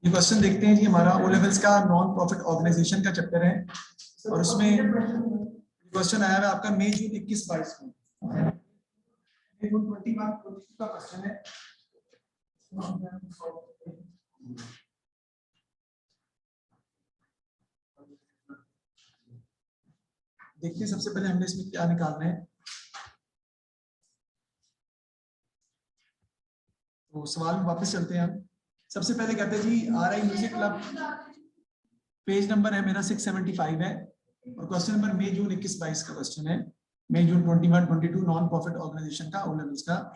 ये क्वेश्चन देखते हैं जी, हमारा ओ लेवल्स का नॉन प्रॉफिट ऑर्गेनाइजेशन का चैप्टर है और उसमें क्वेश्चन आया है आपका मई जून 21-22 को 21 का क्वेश्चन है। देखते हैं सबसे पहले हमने इसमें क्या निकालना है। तो सवाल में वापस चलते हैं हम। सबसे पहले कहते हैं जी RI music club, page number है मेरा 675 है और क्वेश्चन नंबर मई जून 21-22 का क्वेश्चन है। मई जून 21-22 नॉन प्रॉफिट ऑर्गेनाइजेशन का ओ लेवल्स का।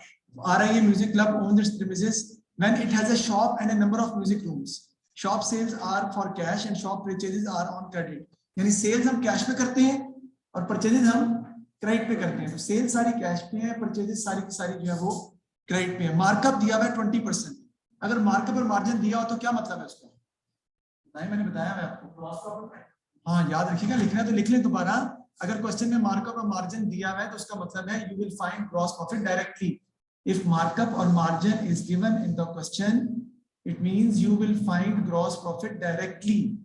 RI music club owns its premises when it has a shop and a number of music rooms. Shop sales are for cash and shop purchases are on credit. यानी sales हम cash पे करते हैं और purchases हम credit पे करते हैं। तो सेल्स सारी कैश पे है, परचेजेस सारी की सारी जो है वो क्रेडिट पे है। मार्कअप दिया हुआ है 20%। अगर मार्कअप और मार्जिन दिया हो तो क्या मतलब है उसका? मैंने बताया है आपको। हाँ याद रखिएगा, लिखना है तो लिख लें दोबारा। अगर क्वेश्चन में मार्कअप और मार्जिन दिया हुआ है तो उसका मतलब है you will find gross profit directly. If markup और margin is given in the question it means you will find gross profit directly.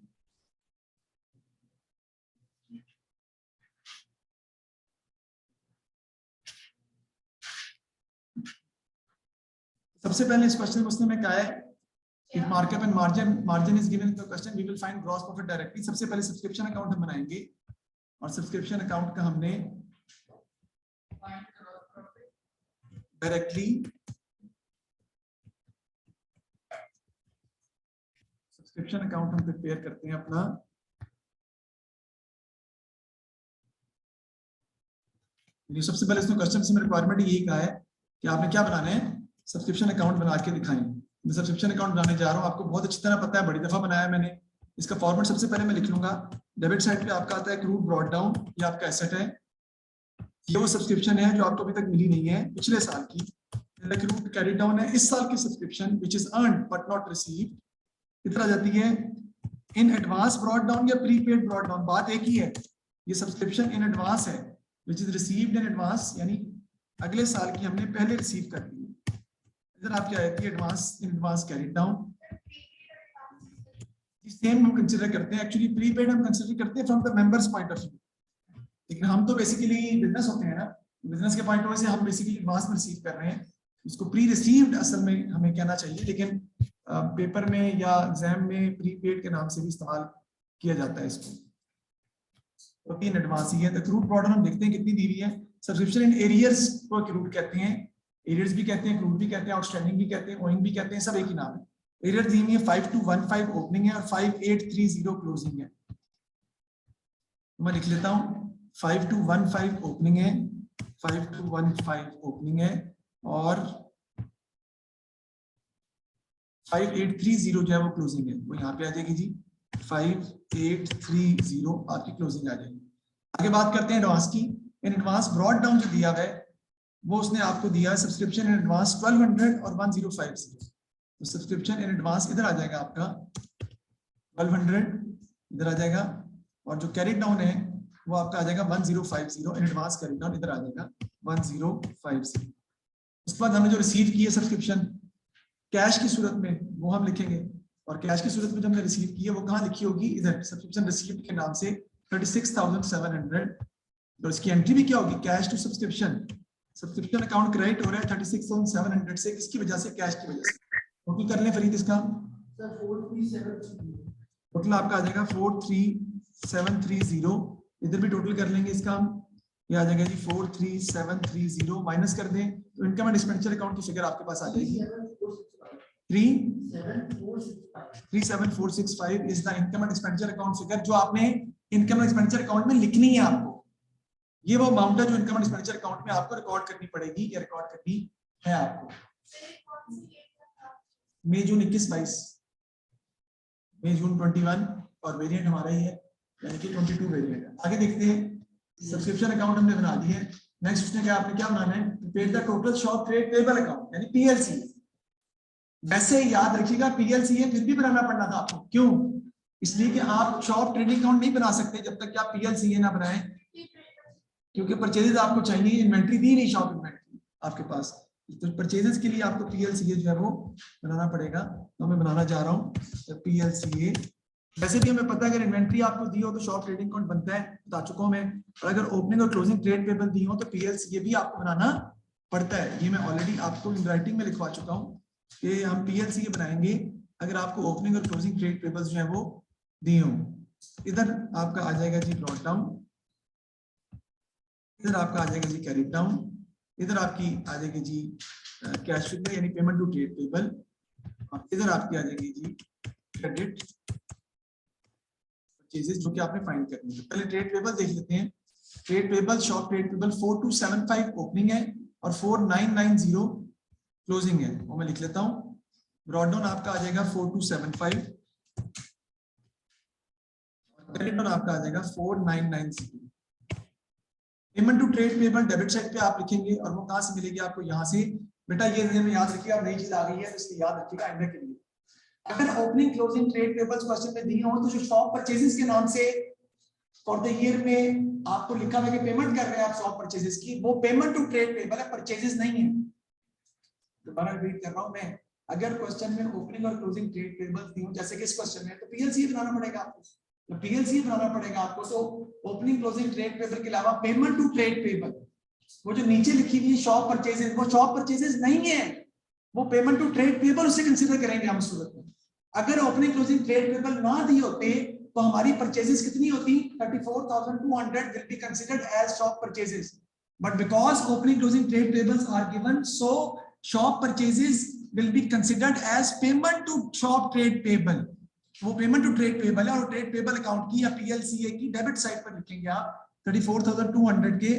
सबसे पहले इस क्वेश्चन में कहा है if markup and margin is given in the question we will find gross profit directly। सबसे पहले subscription account हम बनाएंगे और सब्सक्रिप्शन अकाउंट का हमने डायरेक्टली सब्सक्रिप्शन अकाउंट हम प्रिपेयर करते हैं अपना। सबसे पहले इसमें क्वेश्चन में रिक्वायरमेंट यही कहा है कि आपने क्या बनाना है, सब्सक्रिप्शन अकाउंट बना के दिखाएं। मैं सब्सक्रिप्शन अकाउंट बनाने जा रहा हूं, आपको बहुत अच्छी तरह पता है, बड़ी दफा बनाया मैंने। इसका फॉर्मेट सबसे पहले मैं लिख लूंगा। डेबिट साइड पे आपका आता है क्रूड ब्रॉट डाउन, ये आपका एसेट है। ये वो सब्सक्रिप्शन है जो आपको अभी तक मिली नहीं है पिछले साल की। क्रूड कैरी डाउन है इस साल की subscription which is earned but not received. इधर आ जाती है इन एडवांस ब्रॉट डाउन या प्रीपेड ब्रॉट डाउन, बात एक ही है। ये सब्सक्रिप्शन इन एडवांस है which is received in advance, यानी अगले साल की हमने पहले रिसीव कर दी। इधर आपकी आती है advance in advance carried down. Same हम कंसीडर करते हैं, एक्चुअली प्रीपेड हम कंसीडर करते हैं from the members point of view, लेकिन हम तो बेसिकली बिजनेस होते हैं ना, बिजनेस के पॉइंट ऑफ व्यू से हम बेसिकली एडवांस में रिसीव कर रहे हैं, उसको प्री रिसीव्ड असल में हमें कहना चाहिए, लेकिन पेपर में या एग्जाम में प्रीपेड के नाम से भी इस्तेमाल किया जाता है इसको। तो तीन एडवांस ही है। द क्रूड ब्रॉट डाउन हम देखते हैं कितनी दी हुई है। सब्सक्रिप्शन इन एरियर्स को क्रूड कहते हैं, एरियर्स भी कहते हैं, क्रूड भी कहते हैं, आउटस्टैंडिंग भी कहते हैं, ओइंग भी कहते हैं, सब एक ही नाम है। एरियर दी हुई है 5215 ओपनिंग है और 5830 क्लोजिंग है। मैं लिख लेता हूं 5215 ओपनिंग है, 5215 ओपनिंग है और 5830 जो है वो क्लोजिंग है। वो यहाँ पे आ जाएगी जी 5830 आपकी क्लोजिंग आ जाएगी। आगे बात करते हैं एडवांस की। इन एडवांस ब्रॉट डाउन जो दिया है वो उसने आपको दिया है सब्सक्रिप्शन इन एडवांस 1200 और 1050। तो सब्सक्रिप्शन इन एडवांस इधर आ जाएगा आपका 1200 इधर आ जाएगा और जो कैरी डाउन है वो आपका आ जाएगा 1050 इन एडवांस कैरी डाउन इधर आ जाएगा 1050। उसके बाद हमने जो रिसीव की है सब्सक्रिप्शन कैश की सूरत में वो हम लिखेंगे और कैश की सूरत में जो हमने रिसीव की है वो कहाँ लिखी होगी, इधर सब्सक्रिप्शन रिसीव्ड के नाम से 36,700। तो इसकी एंट्री भी क्या होगी, cash to subscription. Subscription account credit हो रहा है 36,700 से, किसकी वजह से, कैश की वजह से। टोटल कर लें फरीद इसका, टोटल आपका आ जाएगा 43730। इधर भी टोटल कर लेंगे इसका, ये आ जाएगा जी 43730 माइनस कर दें तो इनकम एंड एक्सपेंडिचर अकाउंट की फिगर आपके पास आ जाएगी 37465 is the income and expenditure account figure जो आपने इनकम एंड एक्सपेंडिचर अकाउंट में लिखनी है आपको। ये वो अमाउंट है जो इनकम एंड एक्सपेंडिचर अकाउंट में आपको रिकॉर्ड करनी पड़ेगी या रिकॉर्ड करनी है आपको। मई जून 21-22, मई जून 21 और वेरिएंट हमारा ही है यानी कि 22 वेरिएंट है। आगे देखते हैं सब्सक्रिप्शन अकाउंट हमने बना दी है। नेक्स्ट उसने क्या, आपने क्या बनाना है, prepare the total shop trade payable account यानी पीएलसी। वैसे याद रखिएगा पीएलसी है फिर भी बनाना पड़ना था आपको, क्यों, इसलिए कि आप शॉप ट्रेडिंग अकाउंट नहीं बना सकते जब तक कि आप पीएलसी ना बनाएं, क्योंकि परचेजेस आपको चाहिए, इन्वेंट्री दी नहीं, शॉप इन्वेंट्री आपके पास, तो परचेजेस के लिए आपको पीएलसीए जो है वो बनाना पड़ेगा, तो मैं बनाना जा रहा हूँ पीएलसीए। वैसे भी हमें पता है अगर इन्वेंट्री आपको दी हो तो शॉप ट्रेडिंग अकाउंट बनता है, बता चुका हूं मैं, और अगर ओपनिंग और क्लोजिंग ट्रेड पेबल दी हो तो पीएलसीए भी आपको बनाना पड़ता है। ये मैं ऑलरेडी आपको इन राइटिंग में लिखवा चुका हूँ कि हम पीएलसीए बनाएंगे अगर आपको ओपनिंग और क्लोजिंग ट्रेड पेबल्स जो है वो दी हो। इधर आपका आ जाएगा जी ड्रॉट डाउन, इधर आपका आ जाएगा जी कैरी डाउन, इधर आपकी आ जाएगी जी कैश फिगर यानी पेमेंट टू ट्रेड पेबल, और इधर आपकी आ जाएगी जी क्रेडिट परचेजेस जो कि आपने फाइंड करनी है। तो पहले ट्रेड पेबल देख लेते हैं। Trade payable, shop trade payable 4275 opening है और 4990 क्लोजिंग है, वो मैं लिख लेता हूँ। ब्रॉड डाउन आपका आ जाएगा 4275, क्रेडिट डाउन आपका आ जाएगा 4990। Payment to trade payable debit side पे आप लिखेंगे और वो कहां से मिलेगी आपको, यहाँ से। बेटा ये याद रखिए, अब नई चीज आ गई है इसलिए याद रखिएगा आइंदा के लिए। अगर opening closing trade pebbles question में दिए हो तो जो शॉप परचेजेस के नाम से फॉर द ईयर में आपको लिखा हुआ है कि पेमेंट कर रहे हैं आप शॉप परचेजेस की, वो पेमेंट टू ट्रेड पेबल है, परचेजेस नहीं है। दोबारा रिपीट कर रहा हूं मैं, अगर क्वेश्चन में ओपनिंग और क्लोजिंग ट्रेड पेबल्स दी हो जैसे कि इस क्वेश्चन में, तो पीएलसी बनाना पड़ेगा आपको, तो पीएलसी बनाना पड़ेगा आपको। तो ओपनिंग क्लोजिंग ट्रेड पेबल के अलावा पेमेंट टू ट्रेड पेबल, वो जो नीचे लिखी हुई शॉप परचेजेस, वो शॉप परचेजेस नहीं है, वो पेमेंट टू ट्रेड पेबल उसे कंसीडर करेंगे हम सूरत में। अगर ओपनिंग क्लोजिंग ट्रेड पेबल ना दी होते तो हमारी परचेजेस कितनी होती, 34,200 will be considered as shop purchases, but because opening closing trade payables are given, so shop purchases will be considered as payment to shop trade payable. वो payment to trade payable है और trade payable account की या पीएलसीए की debit side पर लिखेंगे आप 34,200 के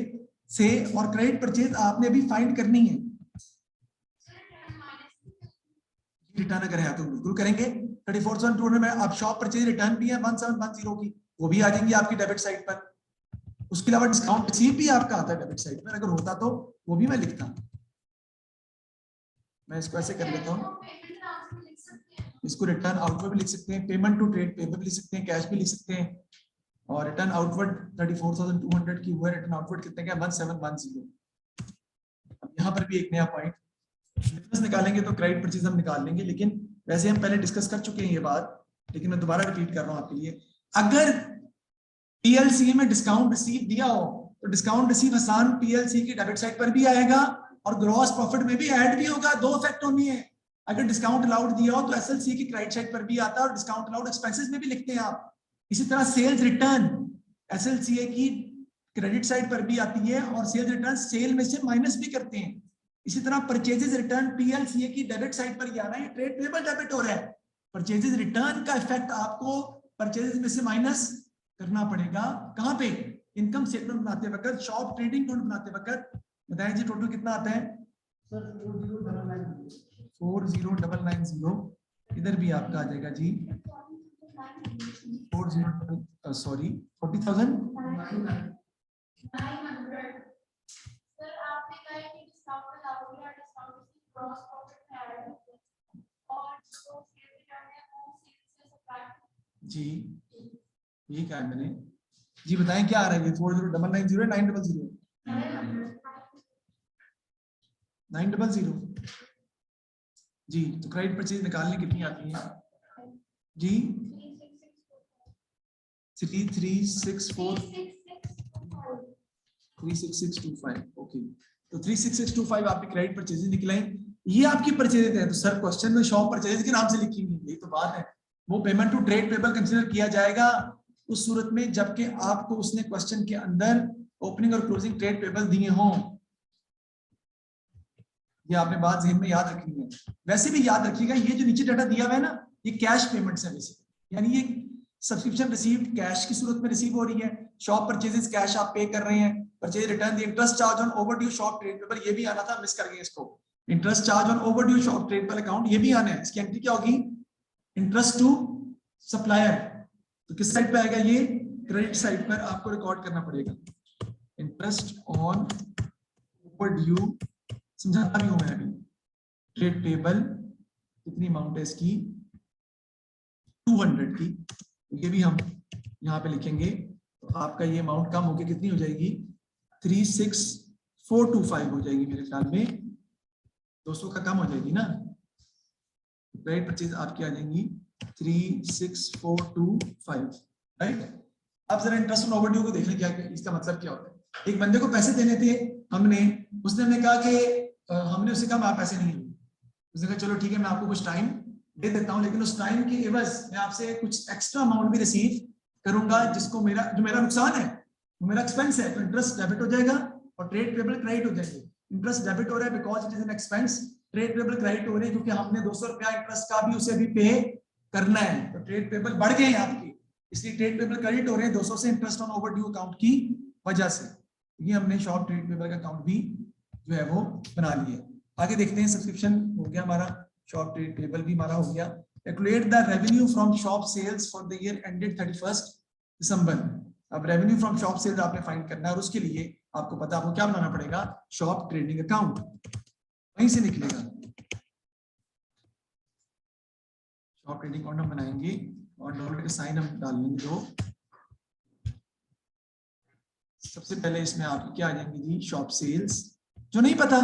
से, और क्रेडिट परचेज आपने भी फाइंड करनी है। रिटर्न अगर है तो बिल्कुल करेंगे। 34,200 में अब शॉप परचेज रिटर्न भी है 1710 की, वो भी आ जाएंगी आपकी डेबिट साइड पर। उसके अलावा डिस्काउंट रिसीव भी आपका आता है डेबिट साइड पर, अगर होता तो वो भी मैं लिखता। मैं इसको ऐसे कर लेता हूँ, इसको रिटर्न आउटवर्ड भी लिख सकते हैं, पेमेंट टू ट्रेड पेबल भी लिख सकते हैं, कैश भी लिख सकते हैं, और रिटर्न आउटवर्ड 34,200 की हुआ है, रिटर्न आउटवर्ड कितने का 1710। यहाँ पर भी एक नया पॉइंट, डिफरेंस निकालेंगे तो क्रेडिट परचेज हम निकाल लेंगे, लेकिन वैसे हम पहले डिस्कस कर चुके हैं ये बात, लेकिन मैं दोबारा रिपीट कर रहा हूं आपके लिए। अगर पीएलसी में डिस्काउंट रिसीव दिया हो तो डिस्काउंट रिसीव आसान पीएलसी की डेबिट साइड पर भी आएगा और ग्रॉस प्रॉफिट में भी ऐड भी होगा, दो इफेक्ट होनी है। अगर डिस्काउंट अलाउड दिया हो तो एसएलसी की क्रेडिट साइड पर भी आता है और डिस्काउंट अलाउड एक्सपेंसेस में भी लिखते हैं आप। इसी तरह सेल्स रिटर्न एसएलसीए की क्रेडिट साइड पर भी आती है और सेल्स रिटर्न सेल में से माइनस भी करते हैं। इसी तरह परचेजेस रिटर्न पीएलसीए की डेबिट साइड पर ही आना है, ट्रेड पेबल डेबिट हो रहा है, परचेजेस रिटर्न का इफेक्ट आपको परचेजेस में से माइनस करना पड़ेगा। कहां पे, इनकम स्टेटमेंट बनाते वक्त, शॉप ट्रेडिंग अकाउंट बनाते वक्त। बताएं जी टोटल कितना आता है सर, 40,990। इधर भी आपका आ जाएगा जी 40,000 सॉरी 40,000 जी। ये क्या है मैंने जी, बताएं क्या आ रहा है, 40,990 900 900 जी। तो क्रेडिट परचेज निकालने कितनी आती है जी, 36625 ओके। तो 36625 आपकी क्रेडिट परचेज निकले, ये आपकी परचेज है। तो सर क्वेश्चन में शॉप परचेज के नाम से लिखी हुई, यही तो बात है। वो payment to trade payable consider किया जाएगा उस सूरत में जबकि आपको उसने क्वेश्चन के अंदर ओपनिंग और क्लोजिंग ट्रेड पेबल दिए हों। ये आपने बात ज़हन में याद रखनी है। वैसे भी याद रखिएगा, ये जो नीचे डाटा दिया हुआ है ना, ये कैश पेमेंट्स है वैसे, यानी ये सब्सक्रिप्शन रिसीव कैश की सूरत में रिसीव हो रही है, शॉप परचेजेस कैश आप पे कर रहे हैं, purchase return, interest charge on overdue shop trade payable, ये भी आना था, मिस कर गए इसको। Interest charge on overdue shop trade payable account, ये भी आना है। इसकी एंट्री क्या होगी, इंटरेस्ट टू सप्लायर। तो किस साइड पे आएगा, ये क्रेडिट साइड पर आपको रिकॉर्ड करना पड़ेगा। इंटरेस्ट ऑन ओवरड्यू, समझाता भी हूं मैं अभी। ट्रेड पेबल कितनी अमाउंट है इसकी, 200 की, तो ये भी हम यहाँ पे लिखेंगे। तो आपका ये अमाउंट कम होकर कितनी हो जाएगी, 36425 हो जाएगी मेरे ख्याल में। 200 का कम हो जाएगी ना, क्रेडिट परचेज आपकी आ जाएंगी 36425, राइट। अब जरा इंटरेस्ट ऑन ओवरड्यू को देख लें, क्या इसका मतलब क्या होता है। एक बंदे को पैसे देने थे हमने, उसने हमें कहा कि हमने उससे कहा आप पैसे नहीं दिए। उसने कहा चलो ठीक है मैं आपको कुछ टाइम दे देता हूं, लेकिन उस टाइम के एवज मैं आपसे कुछ एक्स्ट्रा अमाउंट भी रिसीव करूंगा, जिसको जो मेरा नुकसान है वो मेरा एक्सपेंस है, तो इंटरेस्ट डेबिट हो जाएगा और ट्रेड पेबल क्रेडिट हो जाएगी। इंटरेस्ट डेबिट हो रहा है because it is an expense, trade payable credit हो रही है क्योंकि हमने 200 रुपया इंटरेस्ट का भी उसे अभी पे करना है, तो ट्रेड पेबल बढ़ गए हैं आपकी, इसलिए ट्रेड पेबल क्रेडिट हो रहे हैं 200 से इंटरेस्ट ऑन ओवरड्यू अकाउंट की वजह से। ये हमने शॉर्ट ट्रेड पेबल का अकाउंट भी जो है वो बना लिया। आगे देखते हैं, सब्सक्रिप्शन हो गया हमारा, शॉप ट्रेड पेबल भी हमारा हो गया। Calculate the revenue from shop sales for the year ended 31 December. अब रेवेन्यू फ्रॉम शॉप सेल्स आपने फाइंड करना है और उसके लिए आपको पता आपको क्या बनाना पड़ेगा, शॉप ट्रेडिंग अकाउंट, वहीं से निकलेगा। शॉप ट्रेडिंग अकाउंट हम बनाएंगे और डॉलर के साइन हम डाल लेंगे दो। सबसे पहले इसमें आपकी क्या आ जाएंगी जी, शॉप सेल्स, जो नहीं पता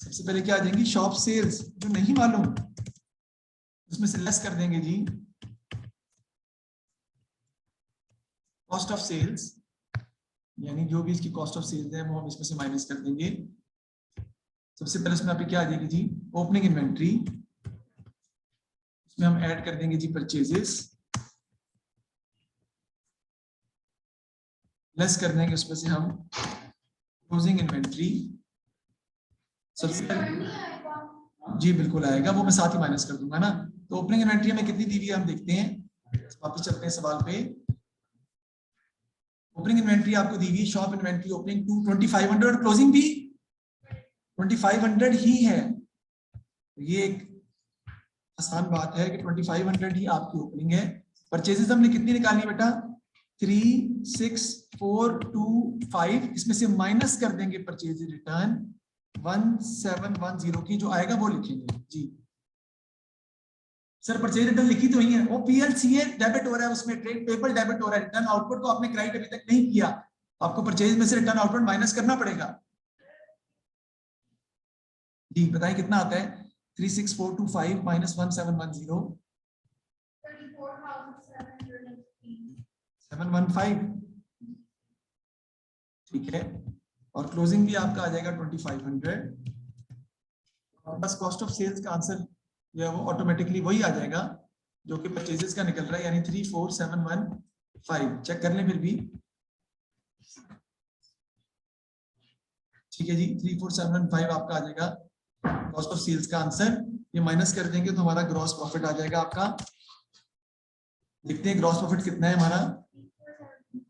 सबसे पहले क्या आ जाएंगी, शॉप सेल्स, जो नहीं मालूम उसमें से लेस कर देंगे जी कॉस्ट ऑफ सेल्स, यानी जो भी इसकी कॉस्ट ऑफ सेल्स है वो हम इसमें से माइनस कर देंगे। सबसे पहले इसमें आपकी क्या आ जाएगी जी, ओपनिंग इन्वेंट्री, इसमें हम ऐड कर देंगे जी परचेजेस, लेस कर देंगे उसमें से हम क्लोजिंग इन्वेंट्री। सबसे पहले जी बिल्कुल आएगा, वो मैं साथ ही माइनस कर दूंगा ना। तो ओपनिंग इन्वेंट्री हमें कितनी दी हुई है हम देखते हैं, वापस चलते हैं सवाल पे। ओपनिंग इन्वेंट्री आपको दी हुई, शॉप इन्वेंट्री ओपनिंग 2500 और क्लोजिंग भी 2500 ही है। ये एक आसान बात है कि 2500 ही आपकी ओपनिंग है। परचेजेस हमने कितनी निकालनी बेटा, 36425, इसमें से माइनस कर देंगे परचेज रिटर्न 1710 की, जो आएगा वो लिखेंगे जी। सर परचेज रिटर्न लिखी तो ही है, वो पीएलसीए डेबिट हो रहा है, उसमें ट्रेड पेबल डेबिट हो रहा है, रिटर्न आउटपुट को आपने क्रेडिट अभी तक नहीं किया, आपको परचेज में से रिटर्न आउटपुट माइनस करना पड़ेगा जी। बताएं कितना आता है, 36425 माइनस 1710 715, ठीक है। और क्लोजिंग भी आपका आ जाएगा 2500। बस कॉस्ट ऑफ सेल्स का आंसर जो है वो ऑटोमेटिकली वही आ जाएगा जो कि परचेजेस का निकल रहा है, यानी 34715। चेक कर लें फिर भी, ठीक है जी, 34715 आपका आ जाएगा कॉस्ट ऑफ सेल्स का आंसर। ये माइनस कर देंगे तो हमारा ग्रॉस प्रॉफिट आ जाएगा आपका। देखते हैं ग्रॉस प्रॉफिट कितना है हमारा,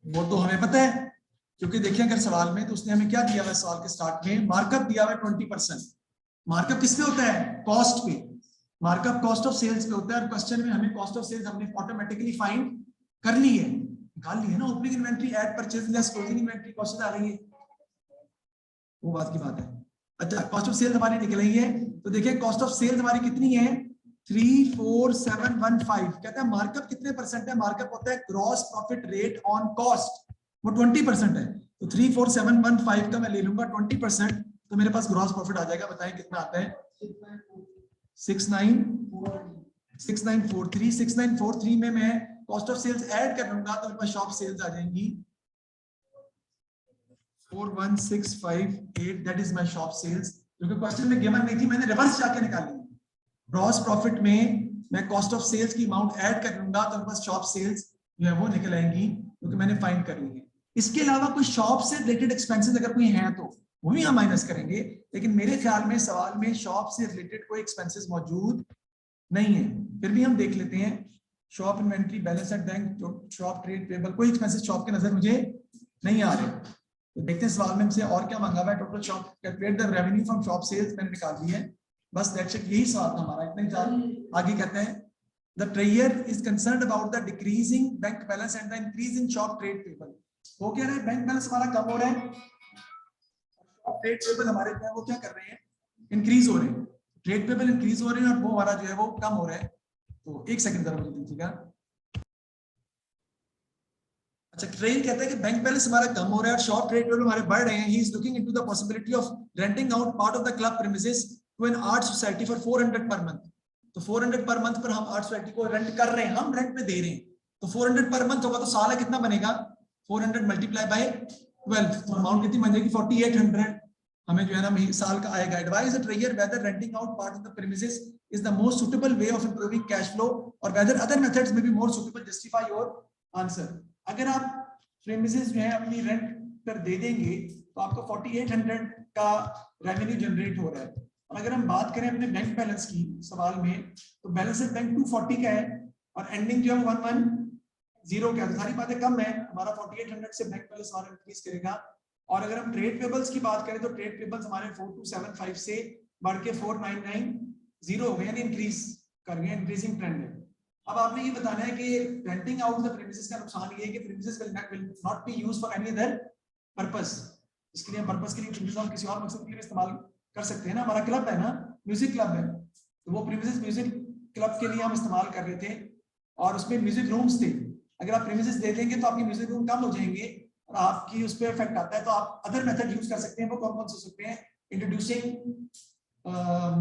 वो तो हमें पता है क्योंकि देखिए अगर सवाल में तो उसने हमें क्या दिया हुआ है, सवाल के स्टार्ट में मार्कअप दिया हुआ है 20%। मार्कअप किस पे होता है, कॉस्ट पे, मार्कअप कॉस्ट ऑफ सेल्स पे होता है। और क्वेश्चन में हमें कॉस्ट ऑफ सेल्स हमने ऑटोमेटिकली फाइंड कर ली है, निकाल ली है ना। Opening inventory add purchase less closing inventory cost आ रही है, वो बात की बात है। अच्छा कॉस्ट ऑफ सेल्स हमारी निकल रही है, तो देखिए कॉस्ट ऑफ सेल्स हमारी कितनी है, 34715। कहता है मार्कअप कितने परसेंट है, मार्कअप होता है gross profit rate on cost, वो 20% है। तो 34715 का मैं ले लूंगा 20%, तो मेरे पास ग्रॉस प्रॉफिट आ जाएगा। बताएं कितना आता है, 6943। 6943 में मैं कॉस्ट ऑफ सेल्स ऐड कर लूंगा तो मेरे पास शॉप सेल्स आ जाएंगी 41658, that is my shop sales. क्योंकि क्वेश्चन में गिवन नहीं थी, मैंने रिवर्स जाके निकाली। ग्रॉस प्रॉफिट में मैं कॉस्ट ऑफ सेल्स की अमाउंट ऐड कर लूंगा तो मेरे पास शॉप सेल्स जो है वो निकल आएंगी, क्योंकि मैंने फाइंड कर ली है। इसके अलावा कोई शॉप से रिलेटेड एक्सपेंसेस अगर कोई हैं तो वो भी हम माइनस करेंगे, लेकिन मेरे ख्याल में सवाल में शॉप से रिलेटेड कोई एक्सपेंसेस मौजूद नहीं है। फिर भी हम देख लेते हैं, shop inventory, balance at bank, shop trade payable, कोई एक्सपेंसेस शॉप के नजर मुझे नहीं आ रहे। तो देखते हैं सवाल में से और क्या मांगा हुआ है। Total shop calculate the revenue from shop sales मैंने निकाल दी है, बस दैट्स इट, यही सवाल था हमारा, इतना ही था। आगे कहते हैं the treasurer is concerned about the decreasing bank balance and the increase in shop trade payable. वो कह रहे हैं बैंक बैलेंस हमारा कम हो रहा है, शॉप ट्रेड पेबल हमारे जो है वो क्या कर रहे हैं, इंक्रीज हो रहे हैं। ट्रेड पेबल इंक्रीज हो रहे हैं और वो हमारा जो है वो कम हो रहा है। तो एक सेकंड जरा मुझे दीजिएगा। अच्छा ट्रेन कहता है कि बैंक बैलेंस हमारा कम हो रहा है और शॉर्ट ट्रेड पेबल हमारे बढ़ रहे हैं। He is looking into the possibility of renting out part of the club premises to an art society for 400 per month, तो 400 पर मंथ पर हम आर्ट सोसाइटी को रेंट कर रहे हैं, हम रेंट पे दे रहे हैं, तो 400 पर मंथ होगा, तो साल है कितना बनेगा 400 मल्टीप्लाई बाय 12, तो अमाउंट कितनी बन जाएगी 4800 हमें जो है ना साल का आएगा। Advise the treasurer whether renting out part of the premises is the most suitable way of improving cash flow और whether other methods may be more suitable, justify your answer. अगर आप प्रीमिसेस जो है अपनी रेंट पर दे देंगे तो आपको 4800 का रेवेन्यू जनरेट हो रहा है। और अगर हम बात करें अपने बैंक बैलेंस की सवाल में, तो बैलेंस बैंक 240 का है और एंडिंग जो है 110 का है, तो सारी बातें कम है, हमारा 4800 से बैंक बैलेंस हमारा इंक्रीज करेगा। और अगर हम ट्रेड पेबल्स की बात करें तो ट्रेड पेबल्स हमारे 4275 से बढ़ के 4990 हो गए, यानी इंक्रीज कर गए, इंक्रीजिंग ट्रेंड है। अब आपने ये बताना है कि रेंटिंग आउट द प्रीमिसेस का नुकसान ये है कि premises will not be used for any other purpose, इसके लिए पर्पस के लिए प्रीमिसेस हम किसी और मकसद के लिए इस्तेमाल कर सकते हैं ना। हमारा क्लब है ना, म्यूजिक क्लब है, तो वो प्रीमिसेस म्यूजिक क्लब के लिए हम इस्तेमाल कर रहे थे और उसमें म्यूजिक रूम्स थे। अगर आप प्रीमिसेस दे देंगे तो आपके म्यूजिक रूम कम हो जाएंगे और आपकी उस पर इफेक्ट आता है, तो आप अदर मेथड यूज कर सकते हैं। वो कौन कौन से हो सकते हैं? इंट्रोड्यूसिंग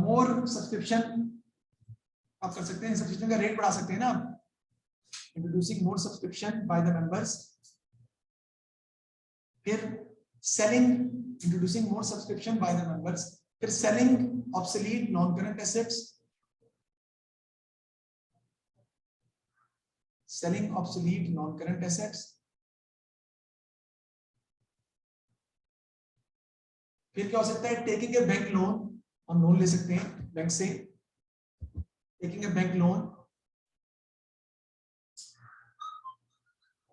मोर सब्सक्रिप्शन आप कर सकते हैं, सब्सक्रिप्शन का रेट बढ़ा सकते हैं ना, introducing more subscription by the members, फिर selling, introducing more subscription by the members, फिर selling obsolete non current assets, selling obsolete non current assets, फिर क्या हो सकता है? टेकिंग ए बैंक लोन, हम लोन ले सकते हैं बैंक से, टेकिंग ए बैंक लोन,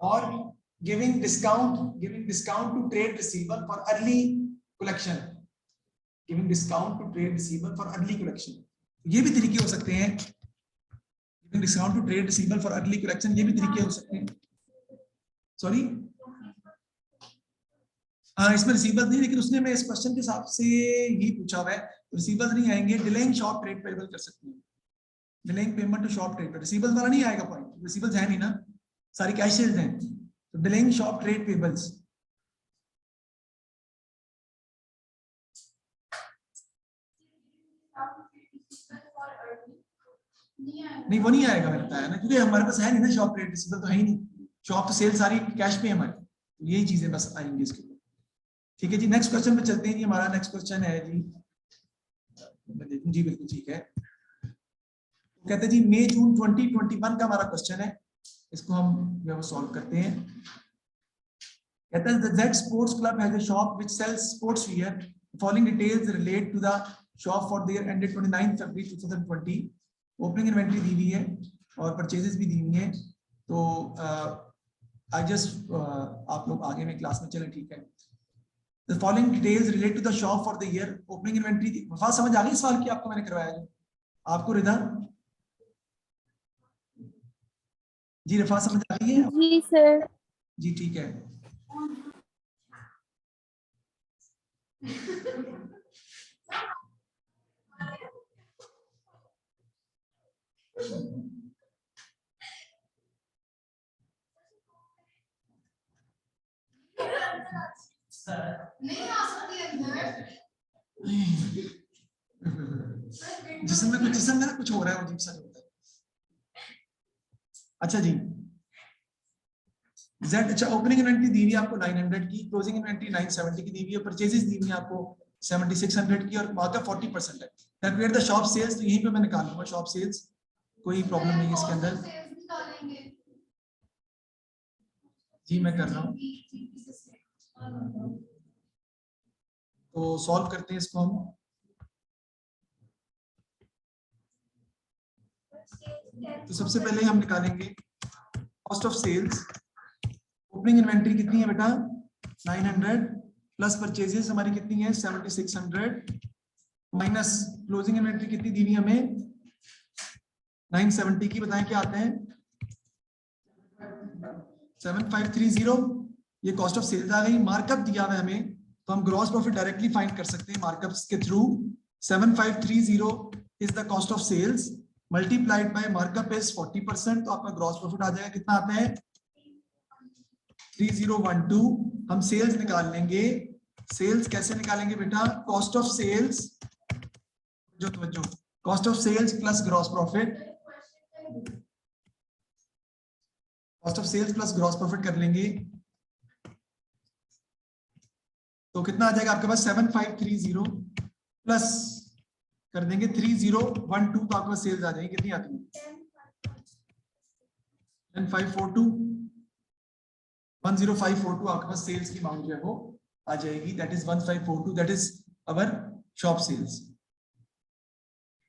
और giving discount to trade receiver for early collection, giving discount to trade receiver for early collection, ये भी तरीके हो सकते हैं। Giving discount to trade receiver for early collection, ये भी तरीके हो सकते हैं। सॉरी, हाँ इसमें रिसीवर्स नहीं, लेकिन उसने मैं इस क्वेश्चन के हिसाब से ही पूछा हुआ है, रिसीवर्स नहीं आएंगे। डिलेइंग शॉर्ट ट्रेड पेबल कर सकते हैं, delaying payment to short trade, receivers वाला नहीं आएगा पॉइंट, रिसीवर्स है नहीं ना, सारी कैशेज हैं, तो डिलेइंग शॉर्ट ट्रेड पेबल्स, नहीं वो नहीं आएगा लगता है ना, क्योंकि हमारे पास है नहीं ना शॉप ट्रेड रिसीवर, तो है ही नहीं, शॉप तो सेल सारी कैश पे हमारी, तो यही चीजें बस आएंगी इसके ऊपर। ठीक है जी, नेक्स्ट क्वेश्चन पे चलते हैं जी। हमारा नेक्स्ट क्वेश्चन है जी, जी बिल्कुल ठीक है, कहते हैं जी मई जून 2021 का हमारा क्वेश्चन है, इसको हम जो है सॉल्व करते हैं। कहता है the Z sports club has a shop which sells sportswear, following details relate to the shop for the year ended 29 February 2020। Opening inventory दी हुई है और परचेजेस भी दी हुई है, तो आई जस्ट आप लोग आगे में क्लास में चलें, ठीक है। The following details relate to the shop for the year. Opening inventory थी, वफा समझ आ गई सवाल की आपको मैंने करवाया जो आपको? रिदा जी, रफा समझ आ गई है? जी सर। जी ठीक है। नहीं आ सकती अंदर, जिसम में कुछ हो रहा है, अजीब सा होता है। अच्छा जी, Z, अच्छा ओपनिंग इन्वेंटरी दी हुई है आपको 900 की, क्लोजिंग इन्वेंटरी 970 की दी हुई है, परचेजेस दी हुई है आपको 7600 की और मार्कअप 40% है। कैलकुलेट द शॉप सेल्स, तो यहीं पे मैं निकाल लूंगा शॉप सेल्स, कोई प्रॉब्लम नहीं है इसके अंदर। जी मैं कर रहा हूँ, तो सॉल्व करते हैं इसको हम। तो सबसे पहले हम निकालेंगे cost of sales. Opening inventory कितनी है बेटा? 900 प्लस परचेजेस हमारी कितनी है? 7600 माइनस क्लोजिंग इन्वेंटरी कितनी दी हुई हमें? 970 की, बताएं क्या आते हैं? 7530। ये कॉस्ट ऑफ सेल्स आ गई। मार्कअप दिया हुआ है हमें, तो हम ग्रॉस प्रॉफिट डायरेक्टली फाइंड कर सकते हैं मार्कअप्स के through. 7530 is the cost of sales multiplied by markup is 40%, तो आपका ग्रॉस प्रॉफिट आ जाएगा, कितना आता है? 3012। हम सेल्स निकाल लेंगे। सेल्स कैसे निकालेंगे बेटा? कॉस्ट ऑफ सेल्स तवज्जो, cost of sales plus gross profit, cost of sales plus gross profit कर लेंगे तो कितना आ जाएगा आपके पास 7530 प्लस कर देंगे 3012 तो आपके पास सेल्स आ जाएगी, कितनी आती है 10542 10542 आपके पास सेल्स की अमाउंट जो है वो आ जाएगी, that is 1542, that is our shop sales.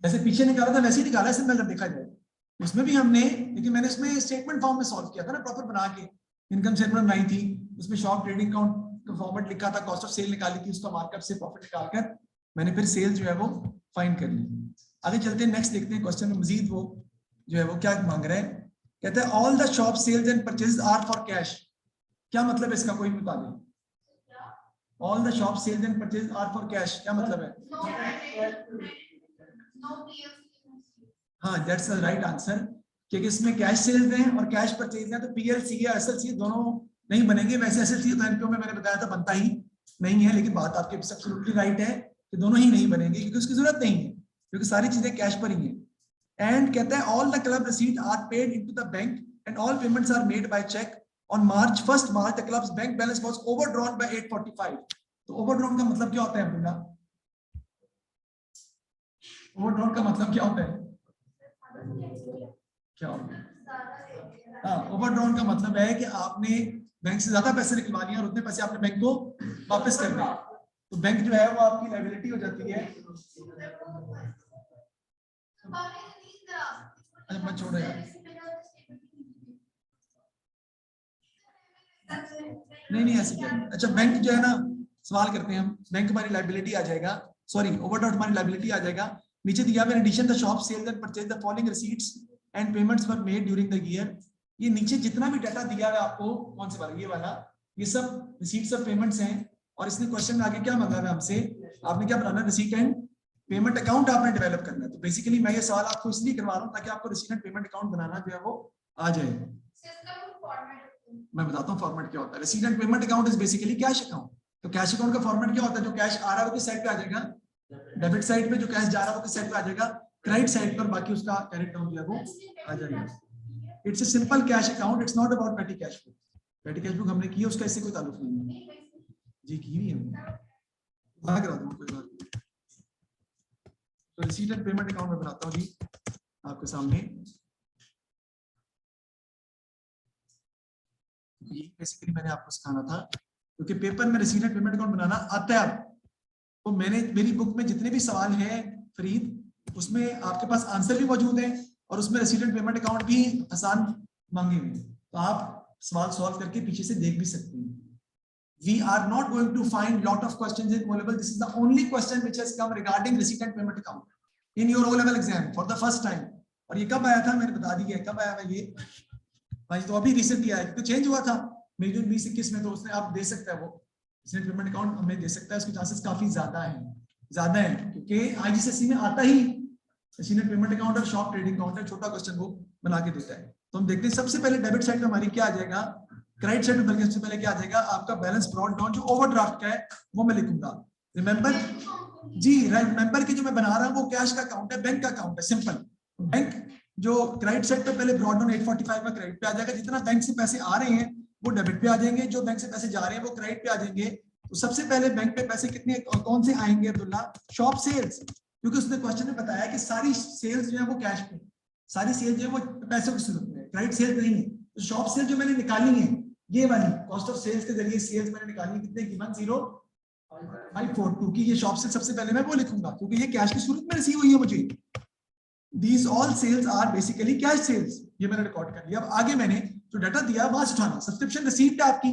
जैसे पीछे निकाला था वैसे ही निकाला है सिंपल, अगर देखा जाए उसमें भी हमने, लेकिन मैंने इसमें स्टेटमेंट फॉर्म में सॉल्व किया था ना, प्रॉपर बना के इनकम स्टेटमेंट बनाई थी, उसमें शॉप ट्रेडिंग अकाउंट का फॉर्मेट लिखा था, कॉस्ट ऑफ सेल निकाली थी, उसका मार्कअप से प्रॉफिट निकालकर मैंने फिर सेल जो है वो फाइंड कर ली। आगे चलते हैं, नेक्स्ट देखते हैं क्वेश्चन में मजीद वो जो है वो क्या मांग रहा है, कहते हैं all the shop sales and purchase are for cash. क्या मतलब है इसका, कोई बता दे। All the shop sales and purchase are for cash, क्या मतलब है? हाँ, दैट्स द राइट आंसर, क्योंकि इसमें कैश सेल्स हैं और कैश परचेज हैं, तो पीएलसी या एसएलसी दोनों नहीं बनेंगे। वैसे एसएलसी तो एनपीओ में मैंने बताया था बनता ही नहीं है, लेकिन बात आपकी एब्सोल्युटली राइट है कि दोनों ही नहीं बनेंगे क्योंकि उसकी जरूरत नहीं है, क्योंकि सारी चीजें कैश पर ही है। एंड कहता है all the club receipt are paid into the bank and all payments are made by cheque on March 1st the club's bank balance was overdrawn by 845। तो ओवरड्रॉन का मतलब क्या होता है अब्दुल्ला? ओवरड्रॉन का मतलब क्या होता है? क्या होता है? हाँ, ओवरड्रॉन का मतलब है कि आपने बैंक से ज्यादा पैसे निकलवा लिए और उतने पैसे आपने बैंक को वापस कर दिए, तो बैंक जो है वो आपकी लायबिलिटी हो जाती है। अच्छा मैं छोड़ यार, नहीं ऐसे क्या, अच्छा बैंक जो है ना, सवाल करते हैं हम, बैंक हमारी लायबिलिटी आ जाएगा, सॉरी ओवरड्राफ्ट हमारी लायबिलिटी आ जाएगा। नीचे दिया हुआ, in addition the shop sales and purchase the following receipts and payments were made during the year. ये नीचे जितना भी डाटा दिया हुआ है आपको, कौन से वाला, ये वाला, ये सब रिसीट्स और पेमेंट्स हैं। और इसने क्वेश्चन में आगे क्या मांगा है हमसे, आपने क्या बनाना, रिसीट एंड पेमेंट अकाउंट आपने डेवलप करना है। तो बेसिकली मैं ये सवाल आपको इसलिए करवा रहा हूँ ताकि आपको रिसीट एंड पेमेंट अकाउंट बनाना जो है वो आ जाए। मैं बताता हूँ फॉर्मेट क्या होता है। Receipt and payment account is basically cash account. तो कैश अकाउंट का फॉर्मेट क्या होता है, जो कैश आ रहा है वो किस साइड पे आ जाएगा, डेबिट साइड पे, जो कैश जा रहा है वो किस साइड पे आ जाएगा, क्रेडिट साइड पर, बाकी उसका कैरेट डाउन जो है वो आ जाएगा। It's a simple cash account, it's not about पेटी कैश बुक। पेटी कैश बुक हमने की है, उसका इससे कोई ताल्लुक नहीं है जी, की भी है भाग रहा हूं कोई बात नहीं। तो रिसीट एंड पेमेंट अकाउंट में बनाता हूं जी आपके सामने। ये बेसिकली मैंने आपको सिखाना था, क्योंकि पेपर में रिसीट एंड पेमेंट अकाउंट बनाना आता है आपको। तो मैंने मेरी बुक में जितने भी सवाल हैं फरीद, उसमें आपके पास आंसर भी मौजूद है और उसमें रिसीट एंड पेमेंट अकाउंट भी आसान मांगे हुए, तो आप सवाल सॉल्व करके पीछे से देख भी सकते हैं। We are not going to find lot of questions in O-level. This is the only question which has come regarding receipt and payment account in your O-level exam for the first time. और ये कब आया था, मैंने बता दिया है कब आया है ये भाई, तो अभी रिसेंटली आया, तो चेंज हुआ था मई जून 2021 में। तो उसने आप दे सकता है, वो रिसीट पेमेंट अकाउंट हमें दे सकता है, उसके चांसेस काफी ज्यादा है क्योंकि आईजीसीएसई में आता ही रिसीट पेमेंट अकाउंट और शॉप ट्रेडिंग अकाउंट है, छोटा क्वेश्चन वो बना के देता है। तो हम देखते हैं, सबसे पहले डेबिट साइड में हमारी क्या आ जाएगा, क्रेडिट साइड में बल्कि सबसे पहले क्या आ जाएगा आपका बैलेंस ब्रॉट डाउन, जो ओवरड्राफ्ट का है वो मैं लिखूंगा। रिमेंबर जी, रिमेंबर कि जो मैं बना रहा हूं वो कैश का अकाउंट है, बैंक का अकाउंट है, सिंपल। बैंक जो क्रेडिट साइड पे पहले ब्रॉट डाउन 845 में क्रेडिट पे आ जाएगा, जितना बैंक से पैसे आ रहे हैं वो डेबिट पे आ जाएंगे, जो बैंक से पैसे जा रहे हैं वो क्रेडिट पे आ जाएंगे। तो सबसे पहले बैंक पे पैसे कितने कौन से आएंगे अब्दुल्ला, शॉप सेल्स, क्योंकि उसने क्वेश्चन में बताया कि सारी सेल्स जो है वो कैश पे, सारी सेल्स जो है वो पैसों की सूरत में, क्रेडिट सेल्स नहीं है। तो शॉप सेल जो मैंने निकाली है, ये वाली कॉस्ट ऑफ सेल्स के जरिए सेल्स मैंने निकाली कितने की, 10542 की, ये शॉप सेल सबसे पहले मैं वो लिखूंगा क्योंकि ये कैश की सूरत में रिसीव हुई है मुझे। These all sales are basically cash sales, ये मैंने रिकॉर्ड कर लिया। अब आगे मैंने जो डाटा दिया वहां से उठाना। सब्सक्रिप्शन रिसीप्ट आपकी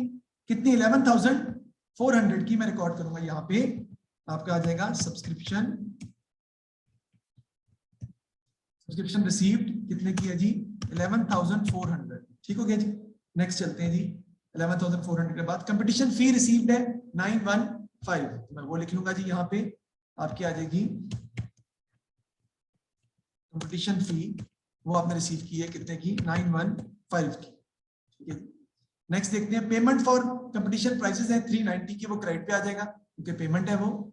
कितनी, 11,400 की मैं रिकॉर्ड करूंगा, यहाँ पे आपका आ जाएगा सब्सक्रिप्शन रिसीप्ट कितने की है जी, 11,400। ठीक हो गया जी, नेक्स्ट चलते हैं जी। 11,400 के बाद कंपटीशन फी रिसीव्ड है 915, मैं वो लिख लूंगा जी, यहाँ पे आपकी आ जाएगी कंपटीशन फी, वो आपने रिसीव की है कितने की, 915 की। ठीक है, नेक्स्ट देखते हैं पेमेंट फॉर कंपटीशन प्राइसेस है 390 की, वो क्रेडिट पे आ जाएगा क्योंकि पेमेंट है वो।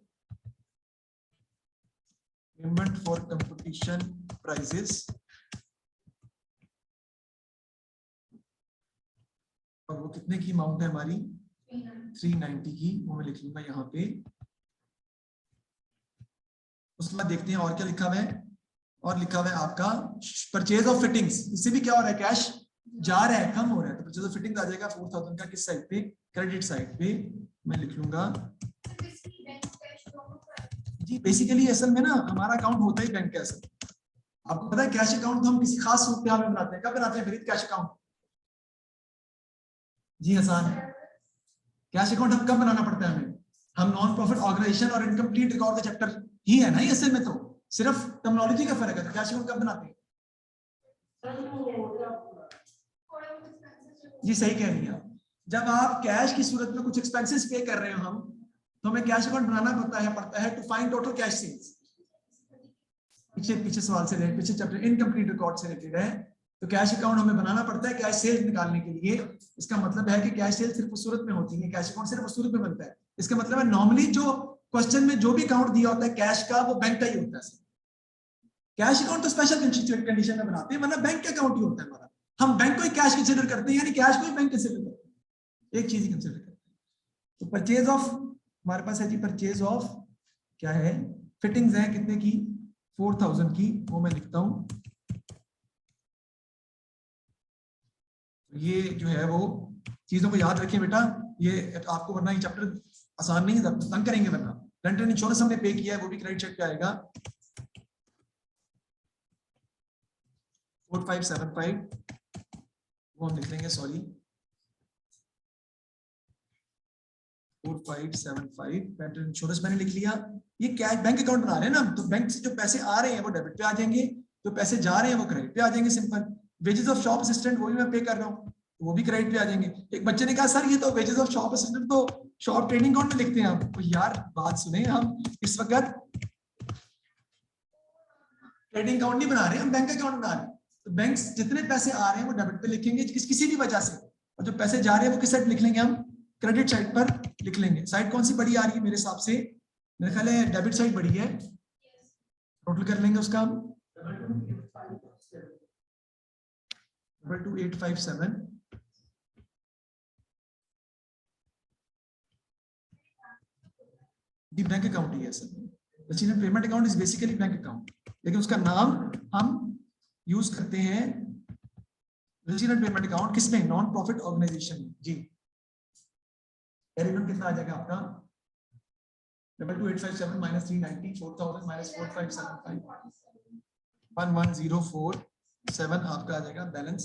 पेमेंट फॉर कंपटीशन प्राइजेस, और वो कितने की अमाउंट है हमारी 390 की, वो मैं लिख लूंगा यहाँ पे। उसके बाद देखते हैं और क्या लिखा हुआ है। और लिखा हुआ है आपका परचेज ऑफ फिटिंग्स, इससे भी क्या हो रहा है, कैश जा रहा है, कम हो रहा है, तो परचेज ऑफ फिटिंग्स आ जाएगा 4000 का किस साइड पे, क्रेडिट साइड पे। मैं लिख लूंगा जी, बेसिकली असल में ना हमारा अकाउंट होता ही बैंक कैश। आपको पता है कैश अकाउंट तो हम किसी खास सूरत में बनाते हैं, कब बनाते हैं फिर कैश अकाउंट? जी हसन, कैश अकाउंट हम कब बनाना पड़ता है हमें? हम नॉन प्रॉफिट ऑर्गेनाइजेशन और इनकम्प्लीट रिकॉर्ड का चैप्टर ही है ना ये, असल में तो सिर्फ टर्मिनोलॉजी का फर्क है। तो कैश अकाउंट कब बनाते हैं? जी सही कह रही हैं, जब आप कैश की सूरत में कुछ एक्सपेंसेस पे कर रहे हो हम, तो हमें कैश अकाउंट बनाना पड़ता है to find total cash sales. पीछे सवाल से पीछे चैप्टर इनकम्प्लीट रिकॉर्ड से रिलेटेड है, तो कैश अकाउंट हमें बनाना पड़ता है कैश सेल्स निकालने के लिए। इसका मतलब है कि कैश सेल्स सिर्फ उस सूरत में होती है, कैश अकाउंट सिर्फ उस सूरत में बनता है। इसका मतलब है नॉर्मली जो क्वेश्चन में जो भी अकाउंट दिया होता है कैश का, वो बैंक का ही होता है। कैश अकाउंट तो स्पेशल कंडीशन में बनाते हैं, वरना बैंक का अकाउंट ही होता है हमारा। हम बैंक को ही कैश कंसीडर करते हैं, यानी कैश को ही बैंक कंसीडर करते हैं, एक चीज ही कंसीडर करते हैं। तो परचेज ऑफ हमारे पास है जी, परचेज ऑफ क्या है, फिटिंग्स है कितने की, 4000 की, वो मैं लिखता हूं। ये जो है वो चीजों को याद रखें बेटा, ये आपको वरना ये चैप्टर आसान नहीं है, तंग करेंगे वरना। रेंट एंड इंश्योरेंस हमने पे किया है, वो भी क्रेडिट चेक पे आएगा। 4575 वो हम लिख लेंगे, सॉरी 4575 रेंट एंड इंश्योरेंस मैंने लिख लिया। ये कैश बैंक अकाउंट बना रहे हैं ना, तो बैंक से जो पैसे आ रहे हैं वो डेबिट पे आ जाएंगे, जो पैसे जा रहे हैं वो क्रेडिट पे आ जाएंगे, simple. Wages of shop assistant वो भी मैं पे कर रहा हूँ, वो भी क्रेडिट पे आ जाएंगे। एक बच्चे ने कहा सर ये तो वेजेस ऑफ शॉप असिस्टेंट तो शॉप ट्रेडिंग अकाउंट में लिखते हैं आप। तो यार बात सुने, हम इस वक्त ट्रेडिंग अकाउंट नहीं बना रहे, हम बैंक अकाउंट बना रहे हैं। तो बैंक जितने पैसे आ रहे हैं वो डेबिट पे लिखेंगे किसी भी वजह से, और जो पैसे जा रहे हैं वो किस साइड लिख लेंगे, हम क्रेडिट साइड पर लिख लेंगे। साइड कौन सी बड़ी आ रही है मेरे हिसाब से, मेरे ख्याल है डेबिट साइड बड़ी है। टोटल कर लेंगे उसका हम 2857। बैंक अकाउंट ही है sir, payment account is basically bank account, लेकिन उसका नाम हम यूज करते हैं रेजिडेंट पेमेंट अकाउंट किसमें, नॉन प्रॉफिट ऑर्गेनाइजेशन में। जी एलिमेंट कितना आ जाएगा आपका 22857 माइनस 390 4000 माइनस 4575 11047 आपका आ जाएगा बैलेंस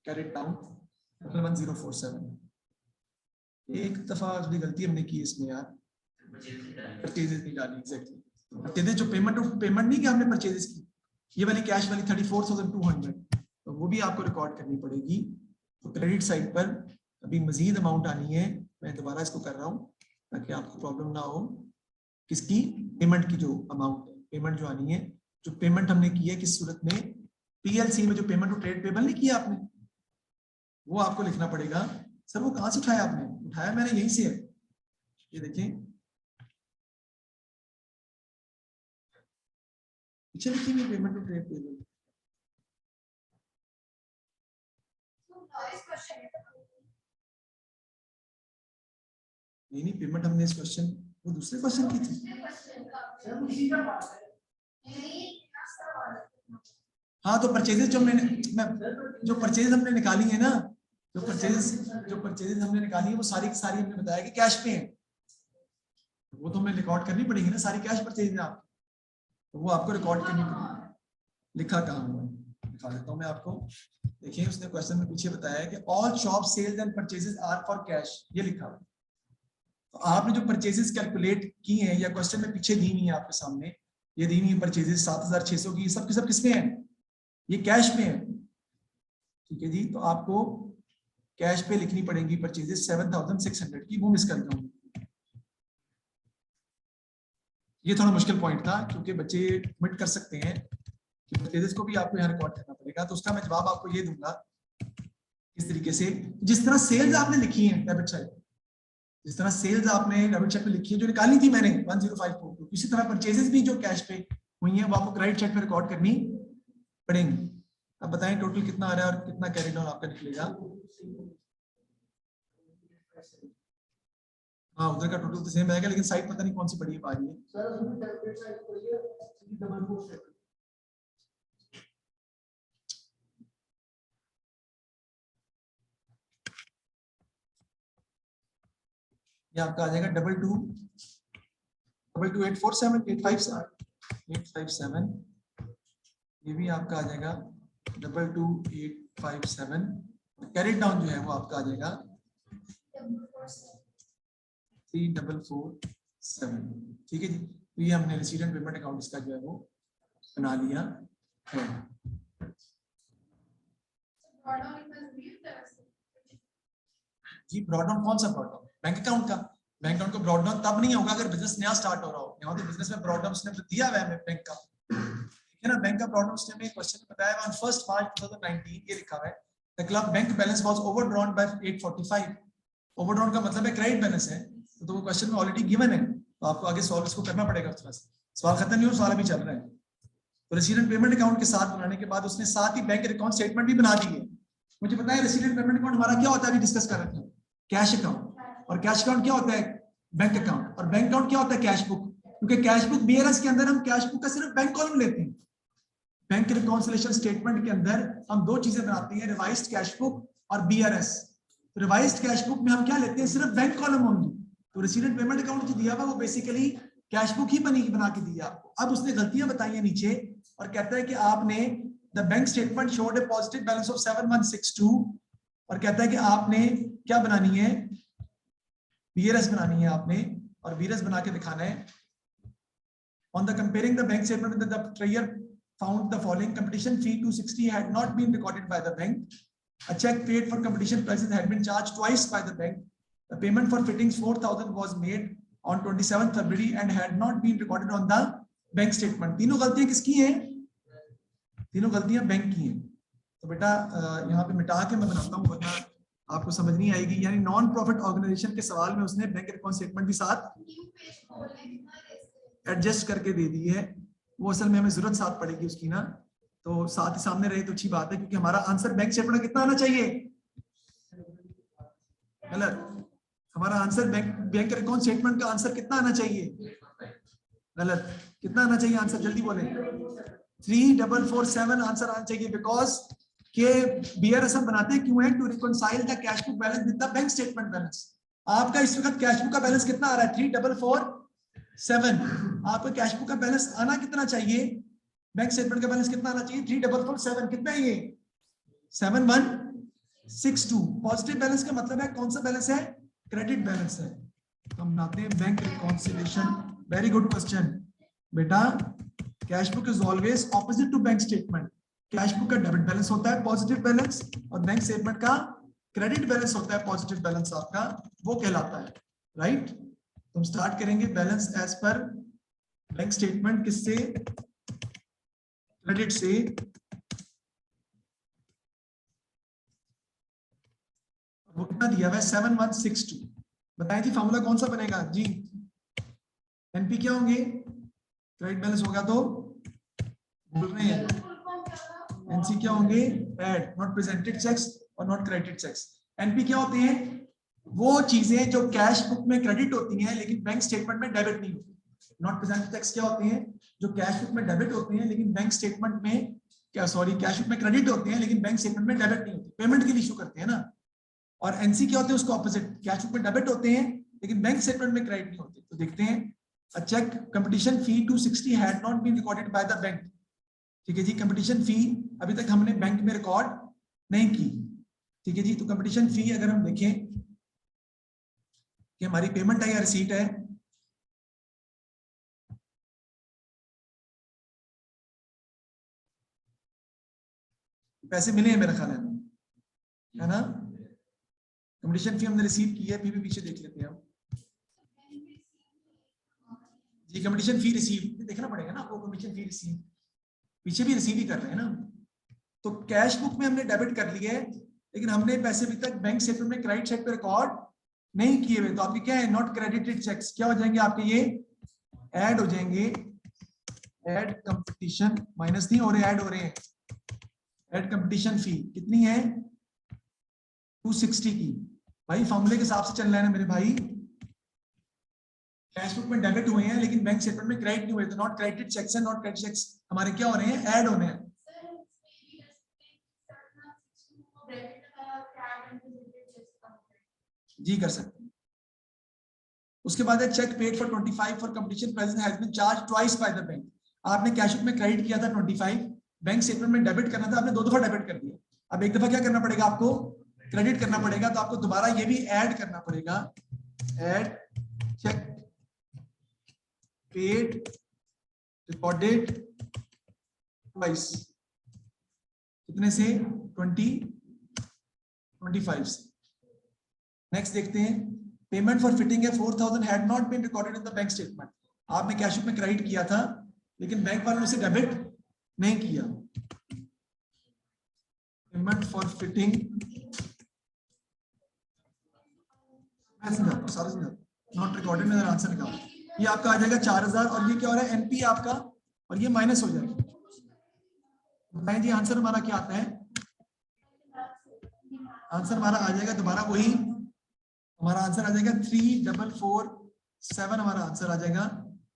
कैरिड डाउन 1047। एक दफा थोड़ी गलती हमने की इसमें यार, परचेजेस नहीं डाली एग्जैक्टली। परचेजेस जो पेमेंट नहीं किया हमने परचेजेस की, ये वाली कैश वाली 34,200, तो वो भी आपको रिकॉर्ड करनी पड़ेगी। तो क्रेडिट साइड पर अभी मजीद अमाउंट आनी है, मैं दोबारा इसको कर रहा हूँ ताकि आपको प्रॉब्लम ना हो। किसकी, पेमेंट की जो अमाउंट है, पेमेंट जो आनी है, जो पेमेंट हमने की है किस सूरत में, पीएलसी में जो पेमेंट ट्रेड पेबल नहीं किया आपने, वो आपको लिखना पड़ेगा। सर वो कहाँ से उठाया आपने? उठाया मैंने यहीं से है, ये देखिए पीछे लिखी हुई पेमेंट टू ट्रेड पेबल। नहीं पेमेंट हमने इस क्वेश्चन, वो दूसरे क्वेश्चन की थी। हाँ तो परचेजेस जो परचेज हमने निकाली है ना, जो परचेजेस हमने निकाली है वो सारी की सारी हमने बताया कि कैश पे है, वो तो हमें रिकॉर्ड करनी पड़ेगी ना, सारी कैश परचेज है आप, तो वो आपको रिकॉर्ड करनी पड़ेगी। लिखा कहाँ हुआ है, दिखा देता हूँ मैं आपको। देखिए उसने क्वेश्चन में पीछे बताया है कि all shop sales and purchases are for cash, ये लिखा हुआ है। तो आपने जो परचेजेस कैलकुलेट की हैं या क्वेश्चन में पीछे दी हुई है आपके सामने, ये दी हुई है परचेजेस 7600 की, सब के सब किसमें है, ये कैश में है, ठीक है जी। तो आपको कैश पे लिखनी पड़ेगी परचेजेस 7600 की, वो मिस कर जाऊंगी। ये थोड़ा मुश्किल पॉइंट था क्योंकि बच्चे कमिट कर सकते हैं कि परचेजेस को भी आपको यहाँ रिकॉर्ड करना पड़ेगा, तो उसका मैं जवाब आपको ये दूंगा इस तरीके से, जिस तरह सेल्स आपने लिखी है डेबिट साइड, जिस तरह सेल्स आपने डेबिट साइड पे लिखी है जो निकाली थी मैंने 1054, इसी तरह परचेजेस भी जो कैश पे हुई है वो आपको क्रेडिट चेक में रिकॉर्ड करनी पड़ेंगी। अब बताएं टोटल कितना आ रहा है और कितना कैरी डाउन आपका निकलेगा। हाँ उधर का टोटल तो सेम आएगा लेकिन साइड पता नहीं कौन सी पड़ी है पारी है। ये आपका आ जाएगा 222847 ये भी आपका आ जाएगा 222857। कैरेट डाउन जो है वो आपका आ जाएगा 3447। ठीक है जी। तो ये हमने रिसीट एंड पेमेंट अकाउंट इसका जो है वो बना लिया है। जी ब्रॉड डाउन कौन सा ब्रॉड डाउन? बैंक अकाउंट का। बैंक अकाउंट को ब्रॉड डाउन तब नहीं होगा अगर बिजनेस नया स्टार्ट हो रहा हो। यहाँ तो बिजनेस में ब्रॉड डाउन उसने दिया हुआ है बैंक का, ठीक है ना। बैंक का ब्रॉड डाउन उसने में क्वेश्चन में बताया ऑन 1 मार्च 2019 ये लिखा हुआ है the club bank balance was overdrawn by 845। Overdrawn का मतलब है क्रेडिट बैलेंस है, तो वो क्वेश्चन में ऑलरेडी गिवन है, तो आपको आगे सॉल्व इसको करना पड़ेगा उस तरह से। सवाल खत्म नहीं हुआ, सवाल अभी चल रहा है। तो रिसीट एंड पेमेंट अकाउंट के साथ बनाने के बाद उसने साथ ही बैंक अकाउंट स्टेटमेंट भी बना दी है। मुझे पता है रिसीट एंड पेमेंट अकाउंट हमारा क्या होता है, अभी डिस्कस कर रहे थे, कैश अकाउंट। और कैश अकाउंट क्या होता है? Bank account. और बैंक अकाउंट क्या होता है? Cash book. क्योंकि कैश बुक बीआरएस के अंदर हम कैश बुक का सिर्फ बैंक कॉलम लेते हैं। बैंक रिकॉन्सिलिएशन स्टेटमेंट के अंदर हम दो चीजें बनाते हैं, रिवाइज्ड कैश बुक और बीआरएस। तो रिवाइज्ड कैश बुक में हम क्या लेते हैं? सिर्फ बैंक कॉलम होंगे। तो रिसीट एंड पेमेंट अकाउंट जो दिया हुआ वो बेसिकली कैश बुक ही बना के दिया आपको। अब उसने गलतियां बताई है नीचे और कहता है कि आपने the bank statement showed A positive balance of 7162 और कहता है कि आपने क्या बनानी है? बीआरएस बनानी है आपने, और बीआरएस बना के दिखाना है। On the comparing the bank statement with the treasurer found the following: competition fee 260 had not been recorded by the bank. A check paid for competition prices had been charged twice by the bank. The payment for fittings 4000 was made on 27th February and had not been recorded on the bank statement. तीनों गलतियां किसकी हैं? तीनों गलतियां bank की हैं। तो बेटा यहाँ पे मिटा के मैं बनाता हूँ वरना आपको समझ नहीं आएगी। यानी नॉन प्रॉफिट ऑर्गेनाइजेशन के सवाल में उसने बैंक अकाउंट स्टेटमेंट भी साथ एडजस्ट करके दे दी है। वो असल में हमें जरूरत साथ पड़ेगी उसकी ना, तो साथ ही सामने रहे तो अच्छी बात है, क्योंकि हमारा आंसर बैंक स्टेटमेंट कितना आना चाहिए? गलत। हमारा आंसर बैंक अकाउंट स्टेटमेंट का आंसर कितना आना चाहिए? गलत। कितना आना चाहिए आंसर? जल्दी बोले। 3447 आंसर आना चाहिए, बिकॉज के बीआरएस हम बनाते हैं क्यों है? To reconcile the cash book balance with the bank statement balance. आपका इस वक्त कैश बुक का बैलेंस कितना आ रहा है? 3447। आपका कैश बुक का बैलेंस आना कितना चाहिए? बैंक स्टेटमेंट का बैलेंस कितना आना चाहिए? 3447। कितना है ये? 7162। पॉजिटिव बैलेंस का मतलब है कौन सा बैलेंस है? क्रेडिट बैलेंस है। हम बनाते हैं bank reconciliation. Very good question बेटा। Cash book is always opposite to bank statement. Cash book का डेबिट बैलेंस होता है पॉजिटिव बैलेंस, और बैंक स्टेटमेंट का क्रेडिट बैलेंस होता है पॉजिटिव बैलेंस आपका, वो कहलाता है। राइट। तो हम स्टार्ट करेंगे balance as per bank statement. किससे? क्रेडिट से। वो कितना दिया हुआ है? 7162। बताएं जी फॉर्मूला कौन सा बनेगा जी? एनपी क्या होंगे? क्रेडिट बैलेंस होगा तो बोल रहे हैं एनसी क्या होंगे? एड नॉट प्रेजेंटेड चेक्स और नॉट क्रेडिटेड चेक्स। एनपी क्या होते हैं? वो चीजें जो कैश बुक में क्रेडिट होती हैं लेकिन बैंक स्टेटमेंट में डेबिट नहीं होती। नॉट प्रेजेंटेड चेक्स क्या होते हैं? जो कैश बुक में डेबिट होते हैं लेकिन बैंक स्टेटमेंट में कैश बुक में क्रेडिट होते हैं लेकिन बैंक स्टेटमेंट में डेबिट नहीं होते, पेमेंट के लिए इशू करते हैं ना। और एनसी क्या होते हैं? उसको ऑपोजिट, कैश बुक में डेबिट होते हैं लेकिन बैंक स्टेटमेंट में क्रेडिट नहीं होते। तो देखते हैं। A check competition fee 260 had not been recorded by the bank. ठीक है जी। कंपटीशन फी अभी तक हमने बैंक में रिकॉर्ड नहीं की। ठीक है जी। तो कंपटीशन फी अगर हम देखें कि हमारी पेमेंट है या रिसीट है, पैसे मिले हैं मेरा ख्याल है ना। कंपटीशन फी हमने रिसीव की है, फिर भी पीछे देख लेते हैं हम जी। कंपटीशन फी रिसीव देखना पड़ेगा ना आपको। कंपटीशन फी रिसीव पीछे भी रिसीव ही कर रहे हैं ना। तो कैश बुक में हमने डेबिट कर लिया है लेकिन हमने पैसे अभी तक बैंक स्टेटमेंट में क्रेडिट चेक पे रिकॉर्ड नहीं किए हुए। तो आपके क्या है? नॉट क्रेडिटेड चेक्स क्या हो जाएंगे आपके? ये ऐड हो जाएंगे एड कंपटीशन माइनस नहीं हो रहे, ऐड हो रहे हैं। एड कंपटीशन फी कितनी है 260 की। भाई फॉर्मूले के हिसाब से चल रहा है ना मेरे भाई, कैश बुक में डेबिट हुए हैं लेकिन बैंक स्टेटमेंट में क्रेडिट नहीं हुए, तो not credited cheques and not credited cheques हमारे क्या हो रहे हैं, ऐड होने हैं। जी कर सकते हैं। उसके बाद है cheque paid for 25 for competition price has been charge twice by the bank. आपने कैश बुक में क्रेडिट किया था 25, बैंक स्टेटमेंट में डेबिट करना था, आपने 2 दफा डेबिट कर दिया। अब एक दफा क्या करना पड़ेगा आपको, क्रेडिट करना पड़ेगा, तो आपको दोबारा ये भी ऐड करना पड़ेगा। Add cheque paid recorded twice, कितने से 25 से। नेक्स्ट देखते हैं, पेमेंट फॉर फिटिंग है 4000 had not been recorded in the bank statement. आपने कैश बुक में क्रेडिट किया था लेकिन बैंक वालों ने उसे डेबिट नहीं किया। Payment for fitting not recorded, मेरा आंसर निकालो। ये आपका आ जाएगा 4000 और ये क्या हो रहा है एनपी आपका, और ये माइनस हो जाएगा। बताएं जी आंसर हमारा क्या आता है, आंसर हमारा आ जाएगा दोबारा वही, हमारा आंसर आ जाएगा 3447 हमारा आंसर आ जाएगा।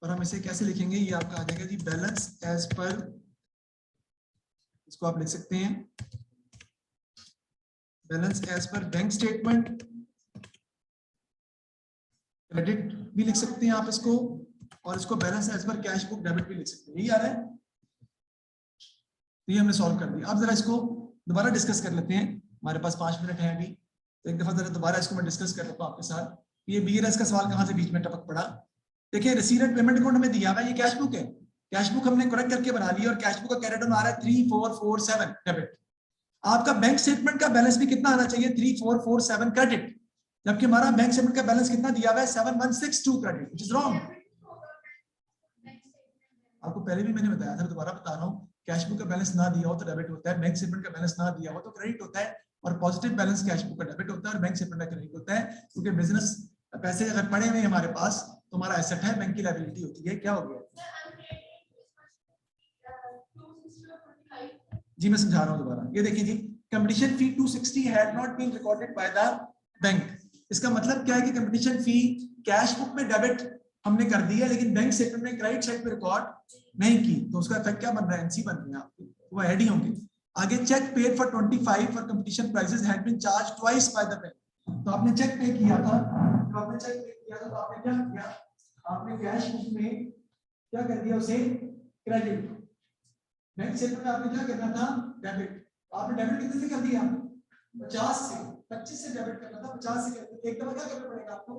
और हम इसे कैसे लिखेंगे, ये आपका आ जाएगा जी बैलेंस एज पर, इसको आप लिख सकते हैं balance as per bank statement, credit भी लिख सकते हैं आप इसको, और इसको balance as per cash book debit भी लिख सकते हैं। यही आ रहा है, तो ये हमने सॉल्व कर दिया। अब जरा इसको दोबारा डिस्कस कर लेते हैं, हमारे पास 5 मिनट है अभी, तो एक दफा जरा दोबारा इसको मैं डिस्कस कर लेता हूँ आपके साथ। ये बीआरएस का सवाल कहाँ से बीच में टपक पड़ा। देखिए रिसीट एंड पेमेंट अकाउंट हमें दिया हुआ है, ये कैश बुक है, कैश बुक हमने करेक्ट करके बना ली और कैश बुक का कैरेट आ रहा है 3447 डेबिट। आपका बैंक स्टेटमेंट का बैलेंस भी कितना आना चाहिए 3447 क्रेडिट, जबकि हमारा बैंक स्टेटमेंट का बैलेंस कितना दिया हुआ है 7162 क्रेडिट, व्हिच इज रॉन्ग। आपको पहले भी मैंने बताया था, दोबारा बता रहा हूँ, कैश बुक का बैलेंस ना दिया हो तो डेबिट होता है, बैंक स्टेटमेंट का बैलेंस ना दिया हो तो क्रेडिट होता है, और पॉजिटिव बैलेंस कैश बुक का डेबिट होता है और बैंक स्टेटमेंट का क्रेडिट होता है। क्योंकि बिजनेस पैसे अगर पड़े हुए हमारे पास तो हमारा एसेट है, बैंक की लायबिलिटी होती है। क्या हो गया जी, मैं समझा रहा हूँ दोबारा। ये देखिए जी, competition fee 260 had not been recorded by the bank. इसका मतलब क्या है कि कंपटीशन फी कैश बुक में डेबिट हमने कर दी है लेकिन बैंक स्टेटमेंट में क्रेडिट साइड पे रिकॉर्ड नहीं की, तो उसका इफेक्ट क्या बन रहा है, एनसी बन रही है आपकी, वो ऐड ही होंगे। आगे cheque paid for 25 for competition prices had been charge twice by the bank. तो आपने चेक पे किया था, तो आपने चेक पे किया था तो आपने क्या किया, आपने कैश बुक में क्या कर दिया उसे क्रेडिट, बैंक स्टेटमेंट में आपने क्या करना था डेबिट। आपने डेबिट कितने से कर दिया 50 से, 25 से डेबिट करना था 50 से कर दिया। एक दफा क्या करना पड़ेगा आपको,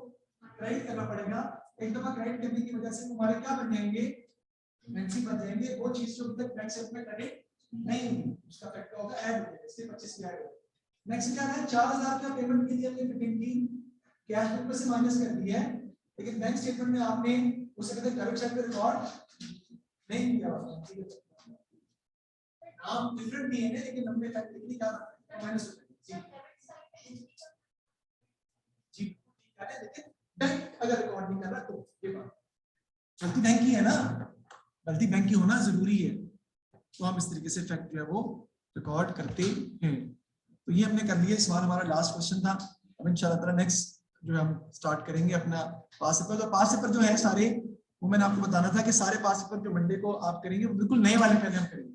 क्रेडिट करना पड़ेगा। एक दफा क्रेडिट करने की वजह से हमारे क्या बन जाएंगे, एनसी बन जाएंगे, वो चीज जो तक बैंक स्टेटमेंट में क्रेडिट नहीं हुई उसका फैक्टर होगा ऐड हो जाएगा, इसलिए 25 में ऐड होगा। नेक्स्ट क्या है, 4000 का पेमेंट की थी हमने फिटिंग की, कैश बुक में से माइनस कर दिया है, लेकिन बैंक स्टेटमेंट में आपने उसे कभी डेबिट साइड पे रिकॉर्ड नहीं किया होगा। नाम डिफरेंट नहीं है लेकिन हमने फैक्ट लिखनी क्या माइनस हो जाएगी जी, ठीक है। लेकिन बैंक अगर रिकॉर्ड नहीं कर रहा तो ये बात गलती बैंक की है ना, गलती बैंक की होना जरूरी है, तो हम इस तरीके से फैक्ट जो है वो रिकॉर्ड करते हैं। तो ये हमने कर लिया, सवाल हमारा लास्ट क्वेश्चन था। अब इंशाल्लाह ताला नेक्स्ट जो है हम स्टार्ट करेंगे अपना पास पेपर। तो पास पेपर जो है सारे, वो मैंने आपको बताना था कि सारे पास पेपर जो मंडे को आप करेंगे वो बिल्कुल नए वाले पहले हम करेंगे,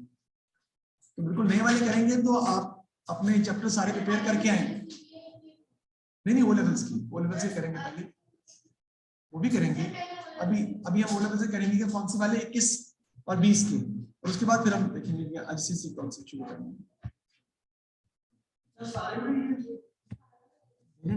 तो बिल्कुल नए वाले करेंगे तो आप अपने चैप्टर सारे प्रिपेयर करके आएंगे। नहीं ओ लेवल्स की, ओ लेवल से करेंगे पहले, वो भी करेंगे। अभी हम ओ लेवल से करेंगे कि कौन से वाले 21 और 20 के, और उसके बाद फिर हम देखेंगे कि आईसीसी कॉन्सेप्ट शुरू करना है।